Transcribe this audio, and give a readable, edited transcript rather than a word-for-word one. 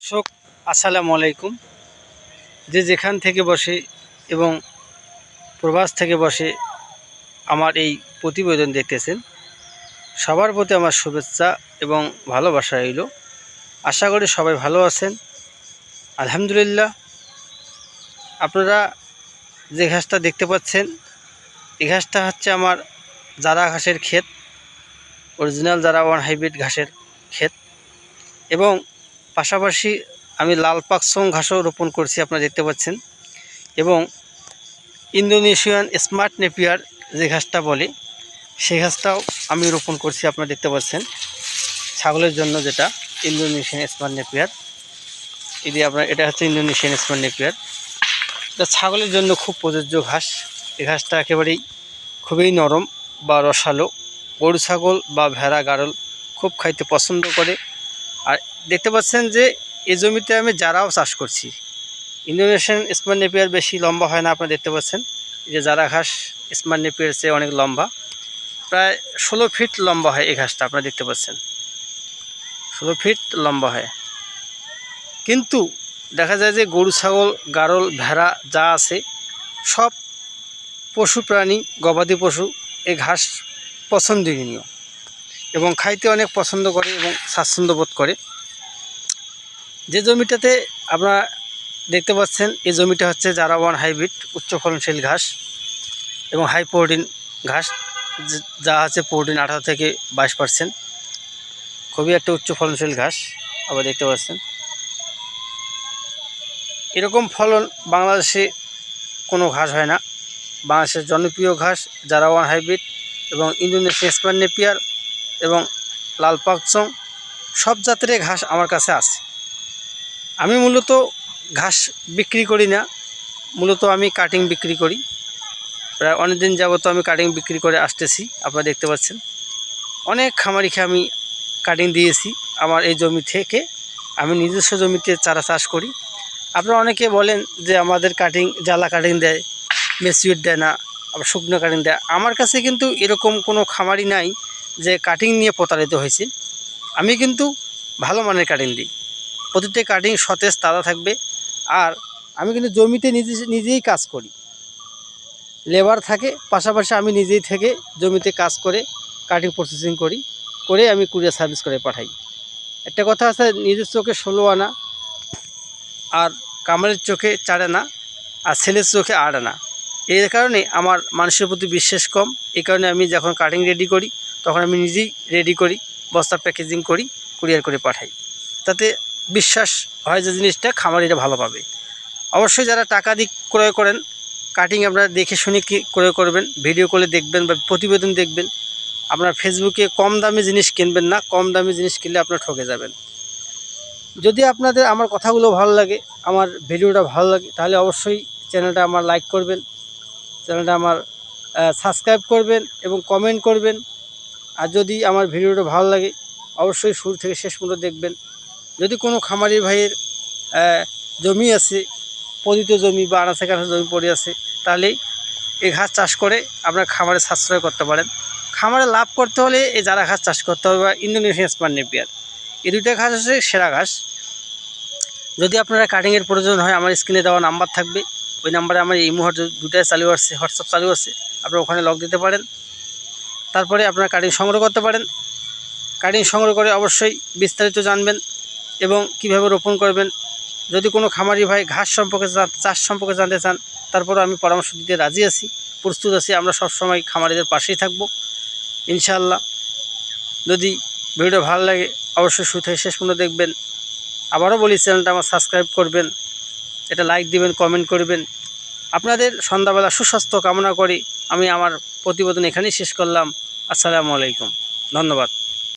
দর্শক আসসালামু আলাইকুম। যে যেখান থেকে বসে এবং প্রবাস থেকে বসে আমার এই প্রতিবেদন দেখতেছেন, সবার প্রতি আমার শুভেচ্ছা এবং ভালোবাসা রইল। আশা করি সবাই ভালো আছেন। আলহামদুলিল্লাহ। আপনারা যে ঘাসটা দেখতে পাচ্ছেন, এই ঘাসটা হচ্ছে আমার জারা ঘাসের ক্ষেত, অরিজিনাল জারা ওয়ান হাইব্রিড ঘাসের ক্ষেত। এবং পাশাপাশি আমি লাল পাকসং ঘাসও রোপণ করছি, আপনারা দেখতে পাচ্ছেন। এবং ইন্দোনেশিয়ান স্মার্ট নেপিয়ার যে ঘাসটা বলে, সেই ঘাসটাও আমি রোপণ করছি, আপনারা দেখতে পাচ্ছেন। ছাগলের জন্য যেটা ইন্দোনেশিয়ান স্মার্ট নেপিয়ার, এটা হচ্ছে ইন্দোনেশিয়ান স্মার্ট নেপিয়ার। এটা ছাগলের জন্য খুব প্রযোজ্য ঘাস। এই ঘাসটা একেবারেই খুবই নরম বা রসালো। গরু ছাগল বা ভেড়া গাড়ল খুব খাইতে পছন্দ করে। আর দেখতে পাচ্ছেন যে এই জমিতে আমি জারাও চাষ করছি। ইন্দোনেশিয়ান স্মার্ট নেপিয়ার বেশি লম্বা হয় না, আপনারা দেখতে পাচ্ছেন। এই যে জারা ঘাস স্মার্ট নেপিয়ার চেয়ে অনেক লম্বা, প্রায় 16 ফিট লম্বা হয় এই ঘাসটা, আপনারা দেখতে পাচ্ছেন। 16 ফিট লম্বা হয়। কিন্তু দেখা যায় যে গরু ছাগল গাড়ল ভেড়া যা আছে, সব পশু প্রাণী গবাদি পশু এই ঘাস পছন্দনীয় এবং খাইতে অনেক পছন্দ করে এবং স্বাচ্ছন্দ্য বোধ করে। যে জমিটাতে আপনারা দেখতে পাচ্ছেন, এই জমিটা হচ্ছে জারা ওয়ান হাইব্রিড উচ্চ ফলনশীল ঘাস এবং হাই প্রোটিন ঘাস, যা আছে প্রোটিন 18 থেকে 22%। খুবই একটা উচ্চ ফলনশীল ঘাস। আবার দেখতে পাচ্ছেন এরকম ফলন বাংলাদেশে কোনো ঘাস হয় না। বাংলাদেশের জনপ্রিয় ঘাস জারা ওয়ান হাইব্রিড এবং ইন্দোনেশিয়ান স্মার্ট নেপিয়ার এবং লাল পাকচং, সব জাতের ঘাস আমার কাছে আছে। আমি মূলত ঘাস বিক্রি করি না, মূলত আমি কাটিং বিক্রি করি। প্রায় অনেক দিন যাবত আমি কাটিং বিক্রি করে আসতেছি, আপনারা দেখতে পাচ্ছেন। অনেক খামারিকে আমি কাটিং দিয়েছি আমার এই জমি থেকে। আমি নিজস্ব জমিতে চারা চাষ করি। আপনারা অনেকে বলেন যে আমাদের কাটিং জ্বালা কাটিং দেয়, মেসিউর দেয় না, আবার শুকনো কাটিং দেয়। আমার কাছে কিন্তু এরকম কোনো খামারি নাই যে কাটিং নিয়ে প্রতারিত হয়েছে। আমি কিন্তু ভালো মানের কাটিং দিই, প্রতিটি কাটিং সতেজ তাজা থাকবে। আর আমি কিন্তু জমিতে নিজেই কাজ করি, লেবার থাকে, পাশাপাশি আমি নিজেই থেকে জমিতে কাজ করে কাটিং প্রসেসিং করে আমি কুরিয়ার সার্ভিস করে পাঠাই। একটা কথা আছে, নিজের চোখে 16 আনা আর কামারের চোখে 4 আনা আর ছেলের চোখে 8 আনা। এর কারণে আমার মানুষের প্রতি বিশ্বাস কম। এই কারণে আমি যখন কাটিং রেডি করি তখন আমি নিজেই রেডি করি, বস্তা প্যাকেজিং করি, কুরিয়ার করে পাঠাই, তাতে বিশ্বাস হয় যে জিনিসটা খামারিরা ভালো পাবে। অবশ্যই যারা টাকা দিয়ে ক্রয় করেন, কাটিং আপনারা দেখে শুনে ক্রয় করবেন, ভিডিও কলে দেখবেন বা প্রতিবেদন দেখবেন। আপনার ফেসবুকে কম দামি জিনিস কিনবেন না, কম দামি জিনিস কিনলে আপনারা ঠকে যাবেন। যদি আপনাদের আমার কথাগুলো ভালো লাগে, আমার ভিডিওটা ভালো লাগে, তাহলে অবশ্যই চ্যানেলটা আমার লাইক করবেন, চ্যানেলটা আমার সাবস্ক্রাইব করবেন এবং কমেন্ট করবেন। আর যদি আমার ভিডিওটা ভালো লাগে অবশ্যই শুরু থেকে শেষ পর্যন্ত দেখবেন। যদি কোনো খামারি ভাইয়ের জমি আছে, পতিত জমি বা আনাচে কানাচে জমি পড়ে আছে, তাহলে এই ঘাস চাষ করে আপনার খামারে সাশ্রয় করতে পারেন। খামারে লাভ করতে হলে এই জারা ঘাস চাষ করতে হবে বা ইন্দোনেশিয়ান স্মার্ট নেপিয়ার, এই দুইটা ঘাস হচ্ছে সেরা ঘাস। যদি আপনারা কাটিংয়ের প্রয়োজন হয়, আমার স্ক্রিনে দেওয়া নাম্বার থাকবে, ওই নাম্বারে আমার এই মুহূর্তে দুটাই চালু আছে, হোয়াটসঅ্যাপ চালু আছে, আপনারা ওখানে লক দিতে পারেন। তারপরে আপনারা কাটিং সংগ্রহ করতে পারেন। কাটিং সংগ্রহ করে অবশ্যই বিস্তারিত জানবেন এবং কিভাবে রোপণ করবেন। যদি কোনো খামারি ভাই ঘাস সম্পর্কে চাষ সম্পর্কে জানতে চান, তারপরে আমি পরামর্শ দিতে রাজি আছি, প্রস্তুত আছি। আমরা সবসময় খামারিদের পাশেই থাকব ইনশাআল্লাহ। যদি ভিডিও ভালো লাগে অবশ্যই শুরু থেকে শেষ পর্যন্ত দেখবেন। আবারও বলি, চ্যানেলটা আমার সাবস্ক্রাইব করবেন, এটা লাইক দিবেন, কমেন্ট করবেন। আপনাদের সন্ধ্যাবেলা সুস্বাস্থ্য কামনা করি আমি আমার প্রতিবেদন এখানেই শেষ করলাম। আসসালামু আলাইকুম, ধন্যবাদ।